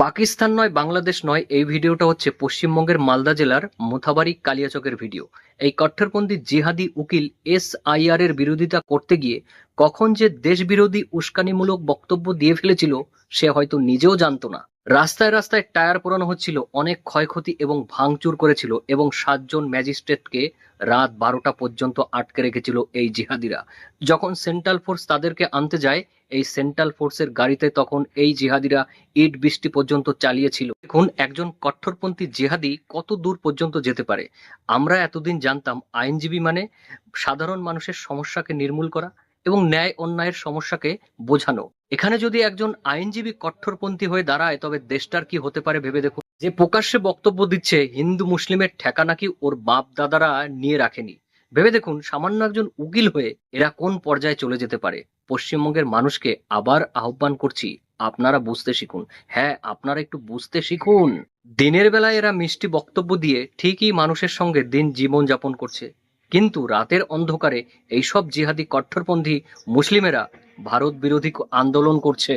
পাকিস্তান নয়, বাংলাদেশ নয়, এই ভিডিওটা হচ্ছে পশ্চিমবঙ্গের মালদা জেলার মোথাবাড়ি কালিয়াচকের ভিডিও। এই কট্টরপন্থী জিহাদি উকিল SIR এর বিরোধিতা করতে গিয়ে কখন যে দেশবিরোধী উস্কানিমূলক বক্তব্য দিয়ে ফেলেছিল সে হয়তো নিজেও জানতো না। রাস্তায় রাস্তায় টায়ার পোড়ানো হচ্ছিল, অনেক ক্ষয়ক্ষতি এবং ভাঙচুর করেছিল এবং 7 জন ম্যাজিস্ট্রেটকে রাত 12টা পর্যন্ত আটকে রেখেছিল এই জিহাদিরা। যখন সেন্ট্রাল ফোর্স তাদেরকে আনতে যায় এই সেন্ট্রাল ফোর্সের গাড়িতে, তখন এই জিহাদিরা ইট বৃষ্টি পর্যন্ত চালিয়েছিল। দেখুন একজন কট্টরপন্থী জিহাদি কত দূর পর্যন্ত যেতে পারে। আমরা এতদিন জানতাম আইনজীবী মানে সাধারণ মানুষের সমস্যাকে নির্মূল করা এবং ন্যায় অন্যায়ের সমস্যাকে বোঝানো। এখানে যদি একজন আইনজীবী কট্টরপন্থী হয়ে দাঁড়ায় তবে দেশটার কি হতে পারে ভেবে দেখুন। যে প্রকাশ্যে বক্তব্য দিচ্ছে হিন্দু মুসলিমের ঠেকা নাকি ওর বাপ দাদারা নিয়ে রাখেনি, ভেবে দেখুন সামান্য একজন উকিল হয়ে এরা কোন পর্যায়ে চলে যেতে পারে। পশ্চিমবঙ্গের মানুষকে আবার আহ্বান করছি, আপনারা বুঝতে শিখুন। হ্যাঁ, আপনারা একটু বুঝতে শিখুন। দিনের বেলায় এরা মিষ্টি বক্তব্য দিয়ে ঠিকই মানুষের সঙ্গে দিন জীবন যাপন করছে, কিন্তু রাতের অন্ধকারে এইসব জিহাদি কট্টরপন্থী মুসলিমেরা ভারত বিরোধী আন্দোলন করছে।